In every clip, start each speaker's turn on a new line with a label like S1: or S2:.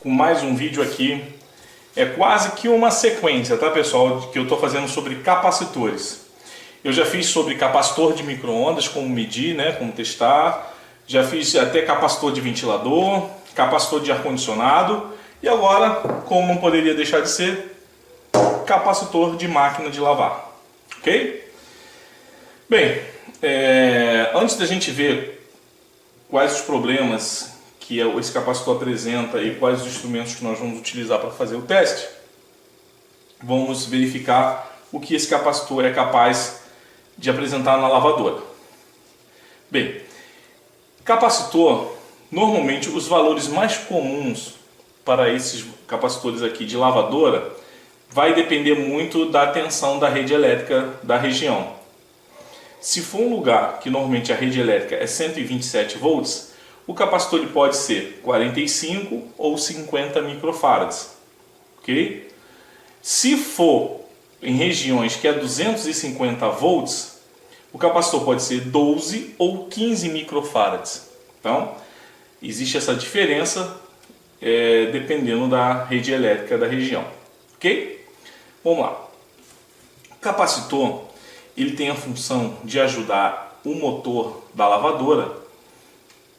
S1: Mais um vídeo aqui, é quase que uma sequência, tá pessoal, que eu estou fazendo sobre capacitores. Eu já fiz sobre capacitor de micro-ondas, como medir, né, como testar, já fiz até capacitor de ventilador, capacitor de ar-condicionado e agora, como não poderia deixar de ser, capacitor de máquina de lavar, ok? Bem, antes da gente ver quais os problemas que esse capacitor apresenta e quais os instrumentos que nós vamos utilizar para fazer o teste, vamos verificar o que esse capacitor é capaz de apresentar na lavadora. Bem, capacitor, normalmente os valores mais comuns para esses capacitores aqui de lavadora vai depender muito da tensão da rede elétrica da região. Se for um lugar que normalmente a rede elétrica é 127 volts, o capacitor ele pode ser 45 ou 50 microfarads, ok? Se for em regiões que é 250 volts, o capacitor pode ser 12 ou 15 microfarads. Então, existe essa diferença dependendo da rede elétrica da região, ok? Vamos lá. O capacitor ele tem a função de ajudar o motor da lavadora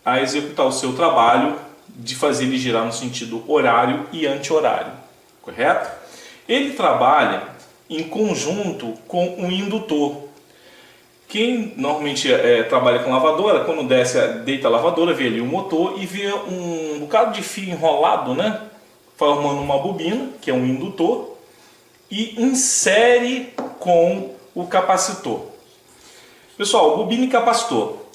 S1: a executar o seu trabalho, de fazer ele girar no sentido horário e anti-horário, correto? Ele trabalha em conjunto com um indutor. Quem normalmente trabalha com lavadora, quando deita a lavadora, vê ali o motor e vê um bocado de fio enrolado, né? Formando uma bobina, que é um indutor, e insere com o capacitor. Pessoal, bobina e capacitor.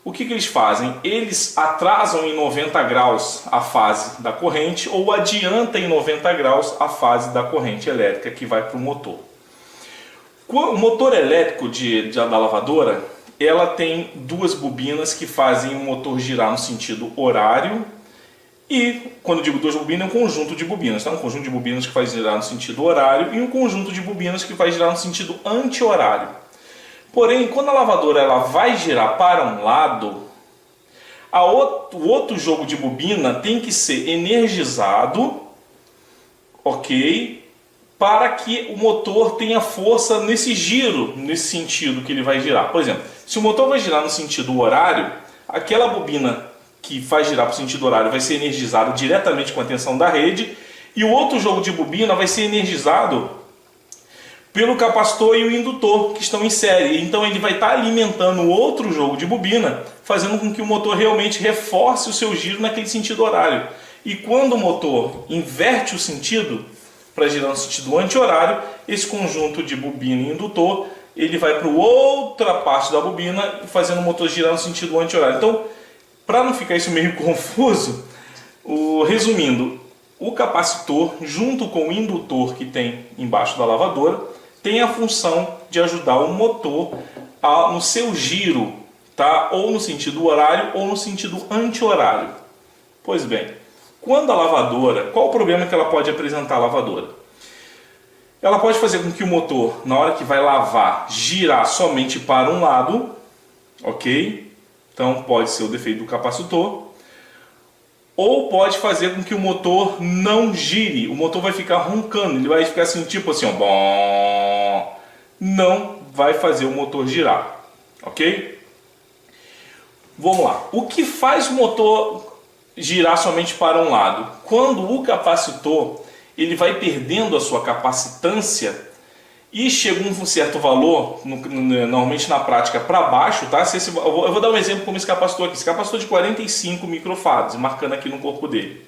S1: O que eles fazem? Eles atrasam em 90 graus a fase da corrente ou adiantam em 90 graus a fase da corrente elétrica que vai para o motor. O motor elétrico da lavadora, ela tem duas bobinas que fazem o motor girar no sentido horário e, quando eu digo duas bobinas, é um conjunto de bobinas. Tá? Um conjunto de bobinas que faz girar no sentido horário e um conjunto de bobinas que faz girar no sentido anti-horário. Porém, quando a lavadora ela vai girar para um lado, o outro jogo de bobina tem que ser energizado, ok? Para que o motor tenha força nesse giro, nesse sentido que ele vai girar. Por exemplo, se o motor vai girar no sentido horário, aquela bobina que faz girar para o sentido horário vai ser energizada diretamente com a tensão da rede, e o outro jogo de bobina vai ser energizado pelo capacitor e o indutor que estão em série. Então ele vai estar alimentando o outro jogo de bobina, fazendo com que o motor realmente reforce o seu giro naquele sentido horário. E quando o motor inverte o sentido, para girar no sentido anti-horário, esse conjunto de bobina e indutor, ele vai para outra parte da bobina, fazendo o motor girar no sentido anti-horário. Então, para não ficar isso meio confuso, resumindo, o capacitor, junto com o indutor que tem embaixo da lavadora, tem a função de ajudar o motor no seu giro, tá? Ou no sentido horário ou no sentido anti-horário. Pois bem, quando a lavadora, qual o problema que ela pode apresentar a lavadora? Ela pode fazer com que o motor, na hora que vai lavar, girar somente para um lado, ok? Então pode ser o defeito do capacitor. Ou pode fazer com que o motor não gire, o motor vai ficar roncando, ele vai ficar assim, tipo assim, ó, bom, não vai fazer o motor girar, ok? Vamos lá, o que faz o motor girar somente para um lado? Quando o capacitor ele vai perdendo a sua capacitância e chega um certo valor, normalmente na prática para baixo, tá? Eu vou dar um exemplo como esse capacitor aqui. Esse capacitor de 45 microfarads, marcando aqui no corpo dele.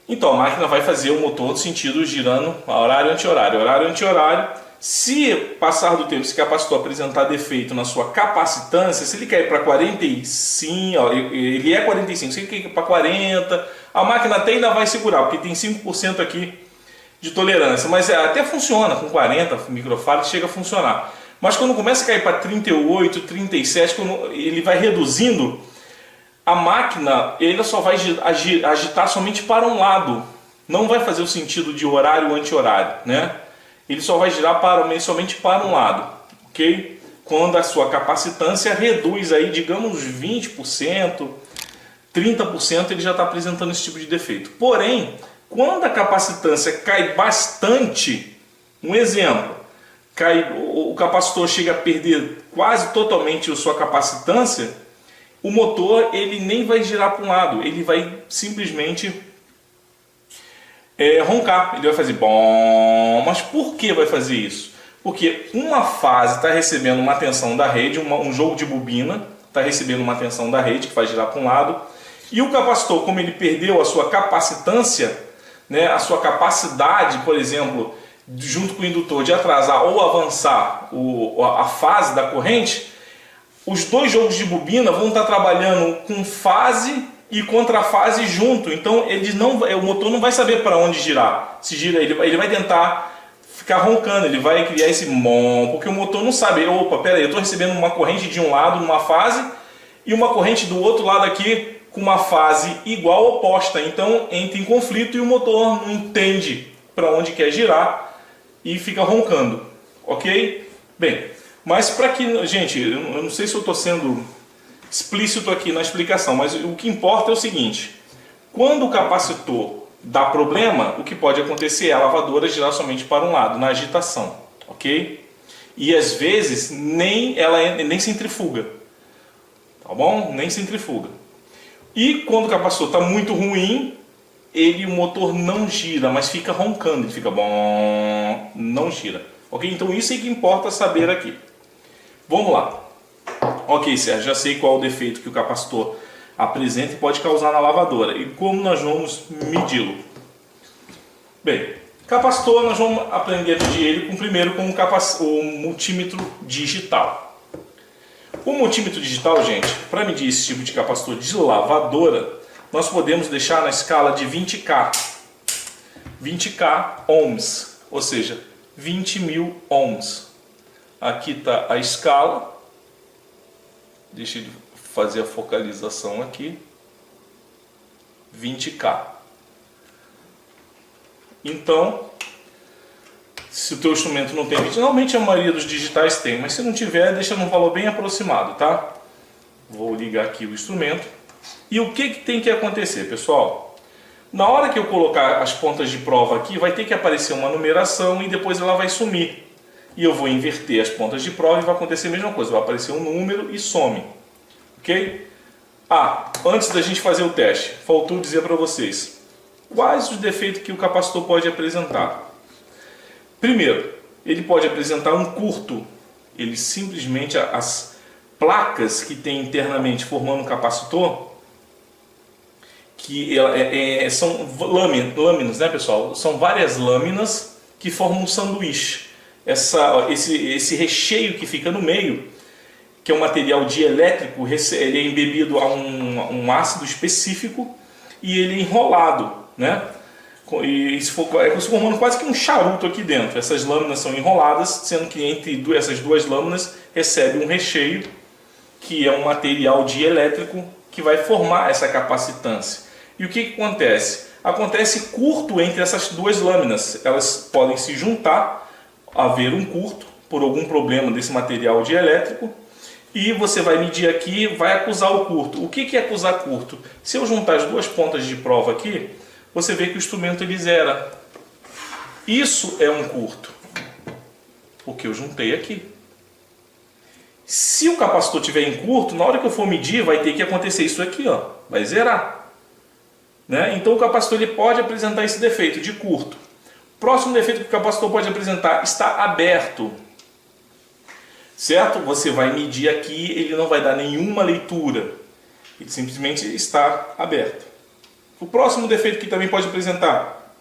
S1: Então a máquina vai fazer o motor no sentido girando a horário anti-horário. Horário anti-horário. Se passar do tempo esse capacitor apresentar defeito na sua capacitância, se ele cair para 45, ó, ele é 45, se ele cair para 40, a máquina até ainda vai segurar, porque tem 5% aqui de tolerância, mas até funciona com 40 microfarads, chega a funcionar. Mas quando começa a cair para 38, 37, quando ele vai reduzindo, a máquina ele só vai agitar somente para um lado. Não vai fazer o sentido de horário ou anti-horário, né? Ele só vai girar somente para um lado, ok? Quando a sua capacitância reduz aí, digamos, 20%, 30%, ele já está apresentando esse tipo de defeito. Porém, quando a capacitância cai bastante, um exemplo, o capacitor chega a perder quase totalmente a sua capacitância, o motor ele nem vai girar para um lado, ele vai simplesmente roncar, ele vai fazer bom. Mas por que vai fazer isso? Porque uma fase está recebendo uma tensão da rede, um jogo de bobina está recebendo uma tensão da rede que faz girar para um lado, e o capacitor, como ele perdeu a sua capacitância, né, a sua capacidade, por exemplo, junto com o indutor de atrasar ou avançar a fase da corrente, os dois jogos de bobina vão estar trabalhando com fase e contrafase junto. Então o motor não vai saber para onde girar. Se gira, ele vai tentar ficar roncando, ele vai criar esse mom, porque o motor não sabe. Opa, pera aí, eu estou recebendo uma corrente de um lado numa fase e uma corrente do outro lado aqui com uma fase igual ou oposta. Então entra em conflito e o motor não entende para onde quer girar e fica roncando, ok? Bem, mas para que, gente, eu não sei se eu estou sendo explícito aqui na explicação, mas o que importa é o seguinte: quando o capacitor dá problema, o que pode acontecer é a lavadora girar somente para um lado, na agitação, ok? E às vezes nem centrifuga, tá bom? Nem centrifuga. E quando o capacitor está muito ruim, o motor não gira, mas fica roncando, ele fica bom, não gira, ok? Então isso é que importa saber aqui. Vamos lá. Ok, Sérgio, já sei qual o defeito que o capacitor apresenta e pode causar na lavadora. E como nós vamos medi-lo? Bem, capacitor nós vamos aprender a medir ele primeiro com o multímetro digital. O multímetro digital, gente, para medir esse tipo de capacitor de lavadora, nós podemos deixar na escala de 20K. 20K ohms, ou seja, 20.000 ohms. Aqui está a escala. Deixa eu fazer a focalização aqui. 20K. Então, se o teu instrumento não tem 20, normalmente a maioria dos digitais tem, mas se não tiver, deixa num valor bem aproximado, tá? Vou ligar aqui o instrumento. E o que tem que acontecer, pessoal? Na hora que eu colocar as pontas de prova aqui, vai ter que aparecer uma numeração e depois ela vai sumir. E eu vou inverter as pontas de prova e vai acontecer a mesma coisa, vai aparecer um número e some. Ok? Antes da gente fazer o teste, faltou dizer para vocês quais os defeitos que o capacitor pode apresentar. Primeiro, ele pode apresentar um curto. Ele simplesmente, as placas que tem internamente formando o capacitor, que são lâminas, né, pessoal? São várias lâminas que formam um sanduíche. Esse recheio que fica no meio, que é um material dielétrico, ele é embebido a um ácido específico e ele é enrolado, né? E se formando quase que um charuto aqui dentro. Essas lâminas são enroladas, sendo que entre essas duas lâminas recebe um recheio, que é um material dielétrico que vai formar essa capacitância. E o que acontece? Acontece curto entre essas duas lâminas. Elas podem se juntar, haver um curto por algum problema desse material dielétrico, e você vai medir aqui, vai acusar o curto. O que é acusar curto? Se eu juntar as duas pontas de prova aqui, você vê que o instrumento ele zera. Isso é um curto, porque eu juntei aqui. Se o capacitor estiver em curto, na hora que eu for medir, vai ter que acontecer isso aqui, ó, vai zerar. Né? Então o capacitor ele pode apresentar esse defeito de curto. Próximo defeito que o capacitor pode apresentar, está aberto. Certo? Você vai medir aqui, ele não vai dar nenhuma leitura. Ele simplesmente está aberto. O próximo defeito que também pode apresentar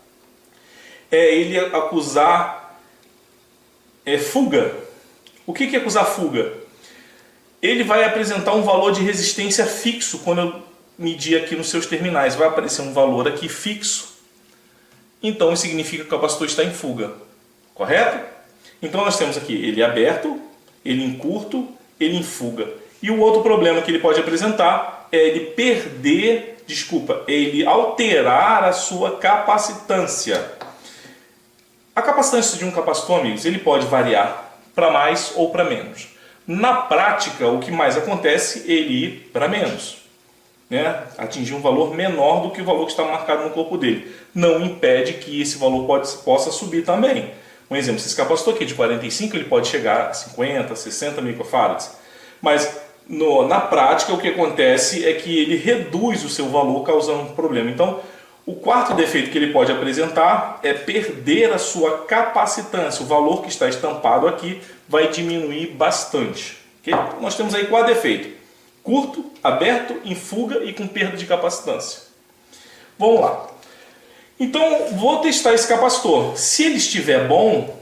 S1: é ele acusar fuga. O que é acusar fuga? Ele vai apresentar um valor de resistência fixo quando eu medir aqui nos seus terminais. Vai aparecer um valor aqui fixo então isso significa que o capacitor está em fuga, correto? Então nós temos aqui ele aberto, ele em curto, ele em fuga. E o outro problema que ele pode apresentar é ele ele alterar a sua capacitância. A capacitância de um capacitor, amigos, ele pode variar para mais ou para menos. Na prática, o que mais acontece é ele ir para menos, né? Atingir um valor menor do que o valor que está marcado no corpo dele. Não impede que esse valor possa subir também. Um exemplo, esse capacitor aqui de 45, ele pode chegar a 50, 60 microfarads. Mas na prática, o que acontece é que ele reduz o seu valor, causando um problema. Então, o quarto defeito que ele pode apresentar é perder a sua capacitância. O valor que está estampado aqui vai diminuir bastante. Okay? Nós temos aí 4 defeitos: curto, aberto, em fuga e com perda de capacitância. Vamos lá. Então, vou testar esse capacitor. Se ele estiver bom,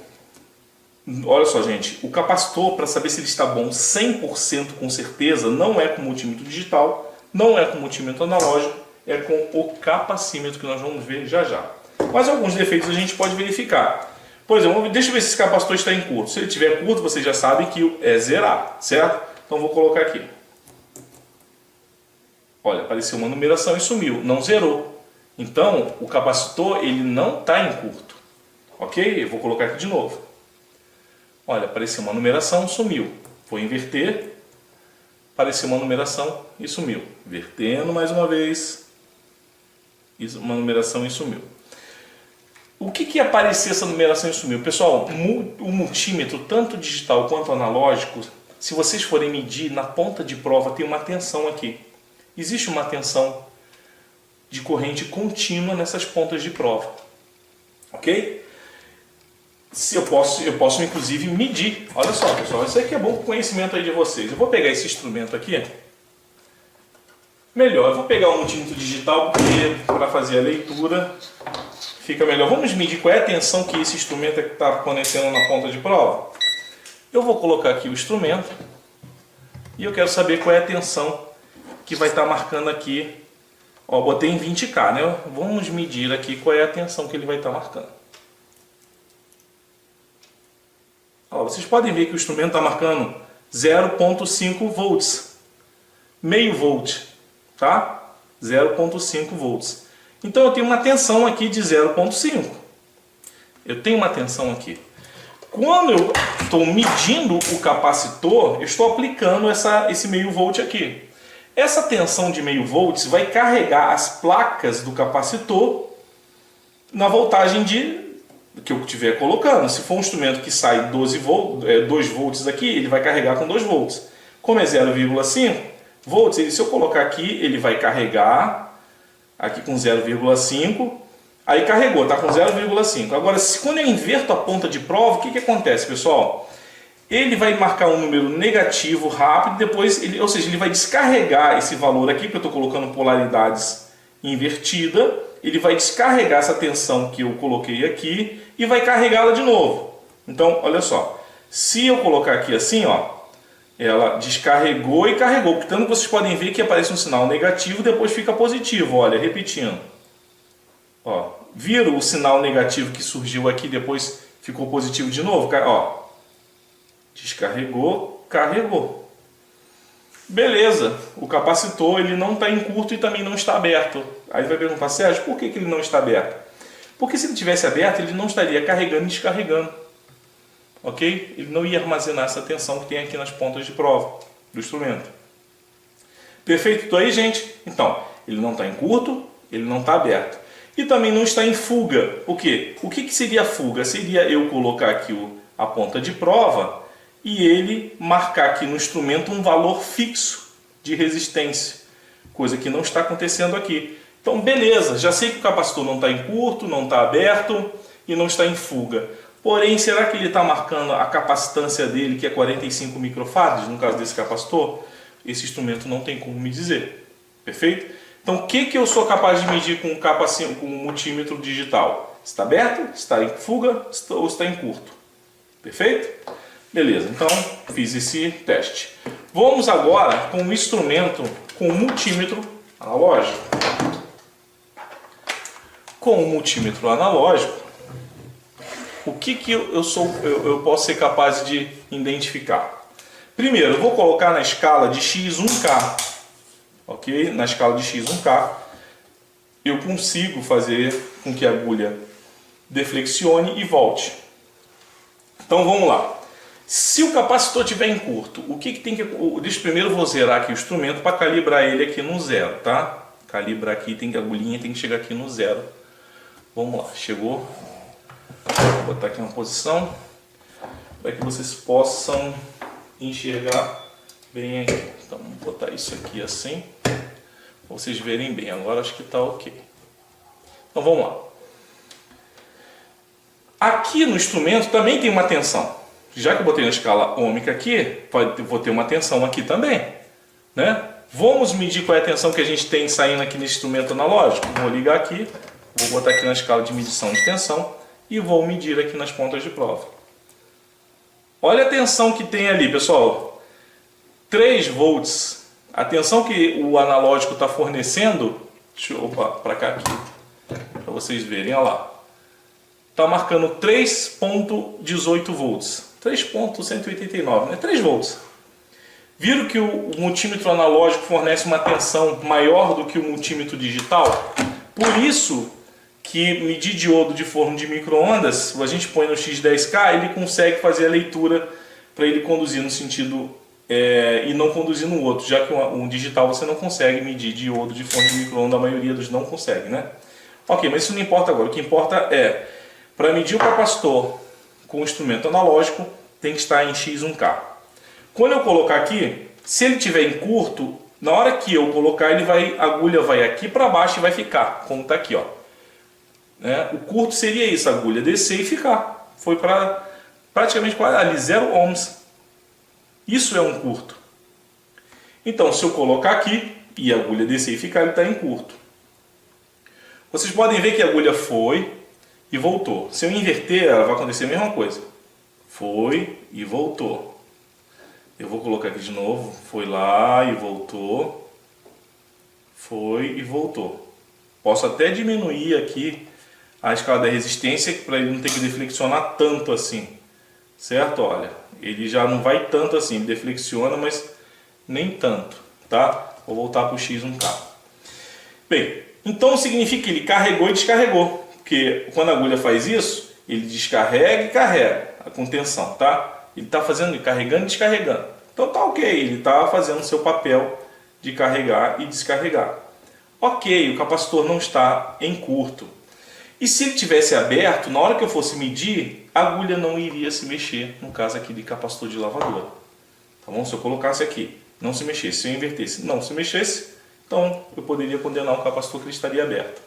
S1: olha só, gente, o capacitor, para saber se ele está bom 100% com certeza, não é com multímetro digital, não é com multímetro analógico, é com o capacímetro, que nós vamos ver já já. Mas alguns defeitos a gente pode verificar. Por exemplo, deixa eu ver se esse capacitor está em curto. Se ele estiver curto, vocês já sabem que é zerar, certo? Então vou colocar aqui. Olha, apareceu uma numeração e sumiu, não zerou. Então, o capacitor ele não está em curto. Ok? Eu vou colocar aqui de novo. Olha, apareceu uma numeração, sumiu. Vou inverter. Apareceu uma numeração e sumiu. Invertendo mais uma vez. Uma numeração e sumiu. O que é aparecer essa numeração e sumiu? Pessoal, o multímetro, tanto digital quanto analógico, se vocês forem medir, na ponta de prova tem uma tensão aqui. Existe uma tensão de corrente contínua nessas pontas de prova. Ok? Eu posso inclusive medir. Olha só, pessoal, isso aqui é bom para o conhecimento aí de vocês. Eu vou pegar esse instrumento aqui. Melhor, eu vou pegar o multímetro digital porque para fazer a leitura fica melhor. Vamos medir qual é a tensão que esse instrumento está fornecendo na ponta de prova. Eu vou colocar aqui o instrumento e eu quero saber qual é a tensão que vai estar marcando aqui. Ó, botei em 20K, né? Vamos medir aqui qual é a tensão que ele vai estar marcando. Ó, vocês podem ver que o instrumento está marcando 0,5 volts. Meio volt, tá? 0,5 volts. Então eu tenho uma tensão aqui de 0,5. Eu tenho uma tensão aqui. Quando eu estou medindo o capacitor, eu estou aplicando esse meio volt aqui. Essa tensão de meio volts vai carregar as placas do capacitor na voltagem que eu estiver colocando. Se for um instrumento que sai 2 volts aqui, ele vai carregar com 2 volts. Como é 0,5 volts, se eu colocar aqui, ele vai carregar aqui com 0,5. Aí carregou, está com 0,5. Agora, quando eu inverto a ponta de prova, o que acontece, pessoal? Ele vai marcar um número negativo rápido, depois, ou seja, ele vai descarregar esse valor aqui, porque eu estou colocando polaridades invertidas. Ele vai descarregar essa tensão que eu coloquei aqui e vai carregá-la de novo. Então, olha só, se eu colocar aqui assim, ó, ela descarregou e carregou. Portanto, vocês podem ver que aparece um sinal negativo, depois fica positivo, olha, repetindo. Ó, viram o sinal negativo que surgiu aqui, depois ficou positivo de novo? Ó, descarregou, carregou. Beleza, o capacitor ele não está em curto e também não está aberto. Aí vai perguntar, Sérgio, por que ele não está aberto? Porque se ele tivesse aberto, ele não estaria carregando e descarregando. Ok? Ele não ia armazenar essa tensão que tem aqui nas pontas de prova do instrumento. Perfeito? Tudo aí, gente? Então, ele não está em curto, ele não está aberto. E também não está em fuga. Por quê? O que seria a fuga? Seria eu colocar aqui a ponta de prova e ele marcar aqui no instrumento um valor fixo de resistência. Coisa que não está acontecendo aqui. Então, beleza, já sei que o capacitor não está em curto, não está aberto e não está em fuga. Porém, será que ele está marcando a capacitância dele, que é 45 microfarads, no caso desse capacitor? Esse instrumento não tem como me dizer. Perfeito? Então, o que eu sou capaz de medir com um multímetro digital? Está aberto, está em fuga ou está em curto? Perfeito? Beleza, então fiz esse teste. Vamos agora com um instrumento com multímetro analógico. com o multímetro analógico, o que eu posso ser capaz de identificar? Primeiro, eu vou colocar na escala de x1k, ok? Na escala de x1k, eu consigo fazer com que a agulha deflexione e volte. Então vamos lá. Se o capacitor estiver em curto, o que tem que... Deixa primeiro eu vou zerar aqui o instrumento para calibrar ele aqui no zero, tá? Calibrar aqui, a agulhinha tem que chegar aqui no zero. Vamos lá, chegou. Vou botar aqui uma posição para que vocês possam enxergar bem aqui. Então vamos botar isso aqui assim, para vocês verem bem. Agora acho que está ok. Então vamos lá. Aqui no instrumento também tem uma tensão. Já que eu botei na escala ômica aqui, vou ter uma tensão aqui também, né? Vamos medir qual é a tensão que a gente tem saindo aqui nesse instrumento analógico. Vou ligar aqui, vou botar aqui na escala de medição de tensão e vou medir aqui nas pontas de prova. Olha a tensão que tem ali, pessoal. 3 volts. A tensão que o analógico está fornecendo, deixa eu para cá aqui, para vocês verem, olha lá. Está marcando 3.18 volts. 3.189, né? 3 volts. Viram que o multímetro analógico fornece uma tensão maior do que o multímetro digital? Por isso que medir diodo de forno de micro-ondas, a gente põe no X10K, ele consegue fazer a leitura para ele conduzir no sentido e não conduzir no outro, já que um digital você não consegue medir diodo de forno de micro-ondas, a maioria dos não consegue, né? Ok, mas isso não importa agora. O que importa é, para medir o capacitor com o instrumento analógico, tem que estar em x1k. Quando eu colocar aqui, se ele estiver em curto, na hora que eu colocar, a agulha vai aqui para baixo e vai ficar, como está aqui, ó. Né? O curto seria isso, a agulha descer e ficar. Foi para praticamente ali 0 ohms. Isso é um curto. Então, se eu colocar aqui e a agulha descer e ficar, ele está em curto. Vocês podem ver que a agulha foi e voltou. Se eu inverter, ela vai acontecer a mesma coisa. Foi e voltou. Eu vou colocar aqui de novo. Foi lá e voltou. Foi e voltou. Posso até diminuir aqui a escala da resistência para ele não ter que deflexionar tanto assim. Certo? Olha, ele já não vai tanto assim. Ele deflexiona, mas nem tanto. Tá? Vou voltar para o x1k. Bem, então significa que ele carregou e descarregou. Porque quando a agulha faz isso, ele descarrega e carrega a contenção, tá? Ele está fazendo carregando e descarregando. Então tá ok, ele está fazendo o seu papel de carregar e descarregar. Ok, o capacitor não está em curto. E se ele tivesse aberto, na hora que eu fosse medir, a agulha não iria se mexer, no caso aqui de capacitor de lavadora. Tá bom? Se eu colocasse aqui, não se mexesse, se eu invertesse, não se mexesse, então eu poderia condenar o capacitor que ele estaria aberto.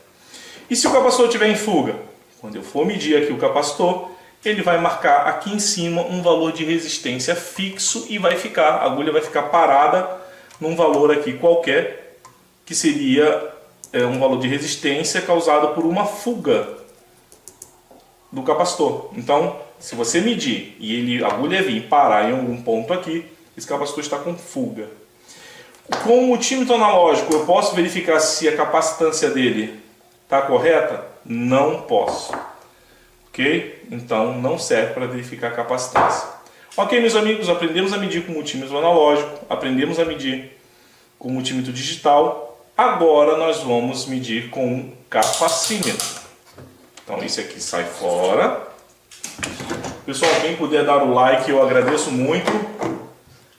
S1: E se o capacitor estiver em fuga? Quando eu for medir aqui o capacitor, ele vai marcar aqui em cima um valor de resistência fixo e a agulha vai ficar parada num valor aqui qualquer, que seria um valor de resistência causado por uma fuga do capacitor. Então, se você medir e a agulha vir parar em algum ponto aqui, esse capacitor está com fuga. Com o multímetro analógico, eu posso verificar se a capacitância dele está correta? Não posso. Ok? Então não serve para verificar a capacitância. Ok, meus amigos, aprendemos a medir com multímetro analógico, aprendemos a medir com multímetro digital. Agora nós vamos medir com um capacímetro. Então esse aqui sai fora. Pessoal, quem puder dar o like, eu agradeço muito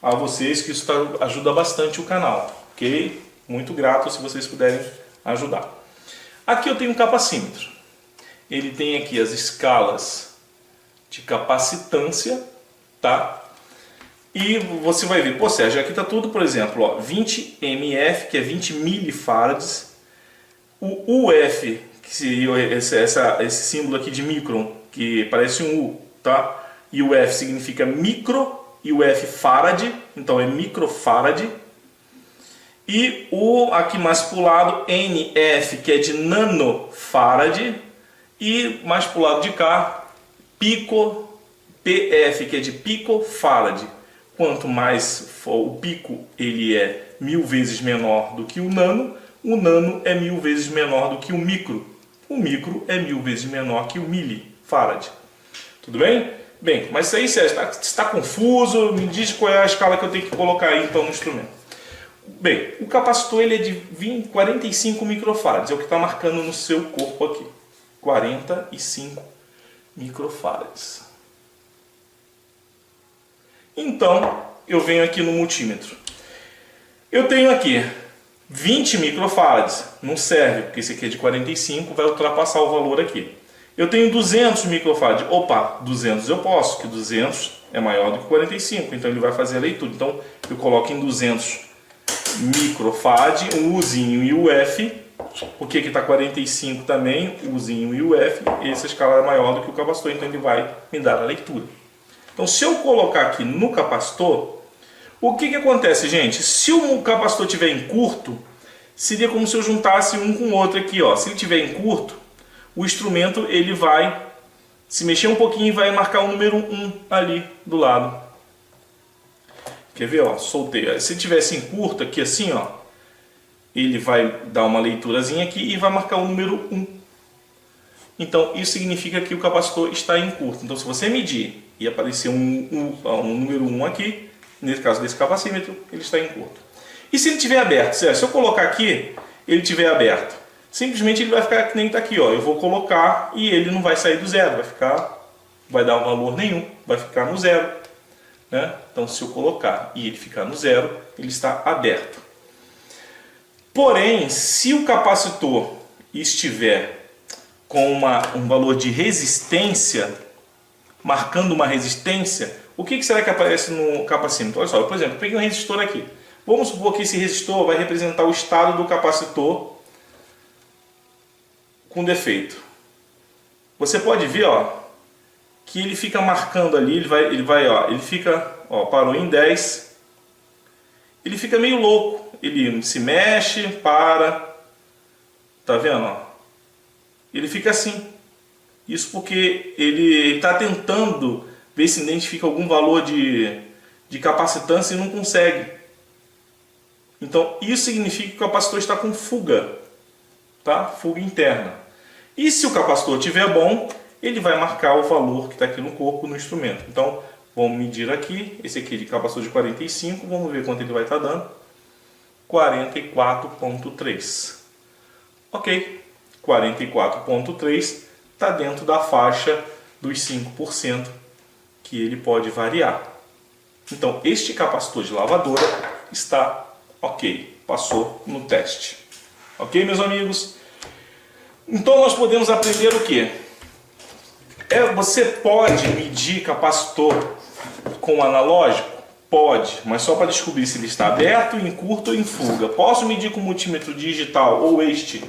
S1: a vocês, que isso ajuda bastante o canal. Ok? Muito grato se vocês puderem ajudar. Aqui eu tenho um capacímetro. Ele tem aqui as escalas de capacitância, tá? E você vai ver, pô Sérgio, aqui está tudo, por exemplo, ó, 20 mF, que é 20 milifarads. O UF, que seria esse símbolo aqui de micron, que parece um U, tá? E o F significa micro, e o F farad, então é microfarad. E o aqui mais para o lado, NF, que é de nanofarad. E mais para o lado de cá, pico, PF, que é de picofarad. Quanto mais for o pico, ele é 1000 vezes menor do que o nano é 1000 vezes menor do que o micro. O micro é 1000 vezes menor que o milifarad. Tudo bem? Bem, mas isso aí, Sérgio, está confuso? Me diz qual é a escala que eu tenho que colocar aí então no instrumento. Bem, o capacitor ele é de 45 microfarads, é o que está marcando no seu corpo aqui. 45 microfarads. Então, eu venho aqui no multímetro. Eu tenho aqui 20 microfarads, não serve, porque esse aqui é de 45, vai ultrapassar o valor aqui. Eu tenho 200 microfarads, opa, 200 eu posso, que 200 é maior do que 45, então ele vai fazer a leitura. Então, eu coloco em 200 microfarad, o Uzinho e o F, porque aqui está 45 também, o Uzinho e o F, essa escala é maior do que o capacitor, então ele vai me dar a leitura. Então, se eu colocar aqui no capacitor, o que acontece, gente? Se o capacitor estiver em curto, seria como se eu juntasse um com o outro aqui, ó. Se ele estiver em curto, o instrumento ele vai se mexer um pouquinho e vai marcar o número 1 ali do lado. Quer ver, ó? Soltei. Se tivesse em curto aqui assim, ó, ele vai dar uma leiturazinha aqui e vai marcar o número 1. Então, isso significa que o capacitor está em curto. Então, se você medir e aparecer um número 1 aqui, nesse caso desse capacímetro, ele está em curto. E se ele estiver aberto? Se eu colocar aqui, ele estiver aberto, simplesmente ele vai ficar que nem está aqui, ó. Eu vou colocar e ele não vai sair do zero, vai dar um valor nenhum, vai ficar no zero, né? Então, se eu colocar e ele ficar no zero, ele está aberto. Porém, se o capacitor estiver com um valor de resistência, marcando uma resistência, o que será que aparece no capacímetro? Olha só, por exemplo, eu peguei um resistor aqui. Vamos supor que esse resistor vai representar o estado do capacitor com defeito. Você pode ver, ó, que ele fica marcando ali, ele fica, ó, parou em 10. Ele fica meio louco, ele se mexe, para. Tá vendo, ó? Ele fica assim. Isso porque ele está tentando ver se identifica algum valor de capacitância e não consegue. Então, isso significa que o capacitor está com fuga, tá? Fuga interna. E se o capacitor estiver bom, ele vai marcar o valor que está aqui no corpo, no instrumento. Então, vamos medir aqui, esse aqui de capacitor de 45, vamos ver quanto ele vai estar dando. 44,3. Ok, 44,3 está dentro da faixa dos 5% que ele pode variar. Então, este capacitor de lavadora está ok, passou no teste. Ok, meus amigos? Então, nós podemos aprender o quê? Você pode medir capacitor com analógico? Pode, mas só para descobrir se ele está aberto, em curto ou em fuga. Posso medir com multímetro digital ou este,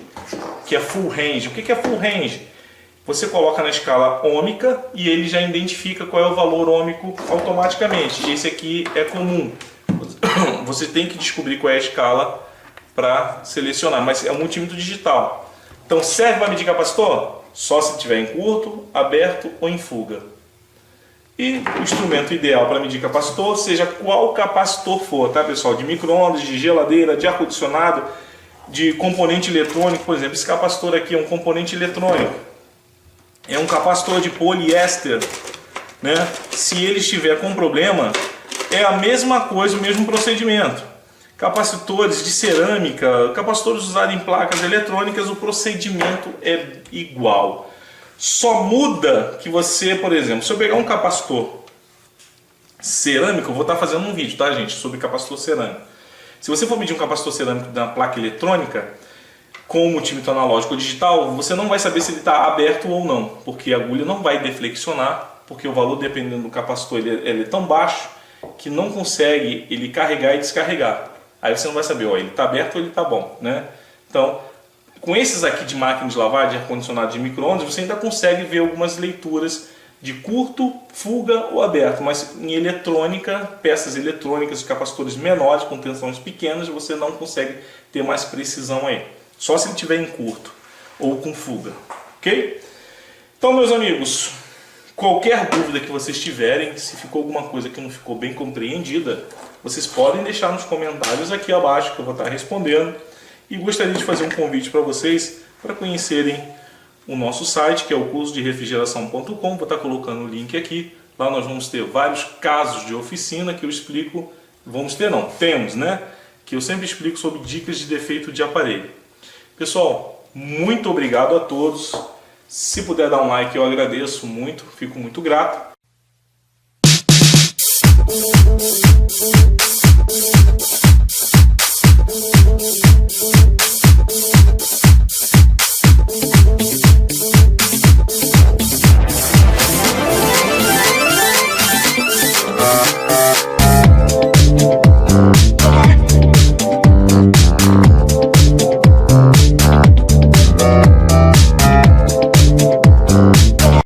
S1: que é full range. O que é full range? Você coloca na escala ômica e ele já identifica qual é o valor ômico automaticamente. Esse aqui é comum. Você tem que descobrir qual é a escala para selecionar, mas é um multímetro digital. Então, serve para medir capacitor? Só se estiver em curto, aberto ou em fuga. E o instrumento ideal para medir capacitor, seja qual capacitor for, tá, pessoal? De micro-ondas, de geladeira, de ar-condicionado, de componente eletrônico. Por exemplo, esse capacitor aqui é um componente eletrônico. É um capacitor de poliéster, né? Se ele estiver com problema, é a mesma coisa, o mesmo procedimento. Capacitores de cerâmica, capacitores usados em placas eletrônicas, o procedimento é igual. Só muda que você, por exemplo, se eu pegar um capacitor cerâmico, eu vou estar fazendo um vídeo, tá, gente, sobre capacitor cerâmico. Se você for medir um capacitor cerâmico da placa eletrônica, com o multímetro analógico ou digital, você não vai saber se ele está aberto ou não, porque a agulha não vai deflexionar, porque o valor, dependendo do capacitor, ele é tão baixo que não consegue ele carregar e descarregar. Aí você não vai saber, ó, ele está aberto ou ele está bom, né? Então, com esses aqui de máquina de lavar, de ar-condicionado, de micro-ondas, você ainda consegue ver algumas leituras de curto, fuga ou aberto, mas em eletrônica, peças eletrônicas, capacitores menores, com tensões pequenas, você não consegue ter mais precisão aí. Só se ele estiver em curto ou com fuga, ok? Então, meus amigos, qualquer dúvida que vocês tiverem, se ficou alguma coisa que não ficou bem compreendida, vocês podem deixar nos comentários aqui abaixo que eu vou estar respondendo. E gostaria de fazer um convite para vocês para conhecerem o nosso site, que é o cursodefrigeração.com. Vou estar colocando o link aqui. Lá nós vamos ter vários casos de oficina que eu explico. Temos, né? Que eu sempre explico sobre dicas de defeito de aparelho. Pessoal, muito obrigado a todos. Se puder dar um like, eu agradeço muito, fico muito grato.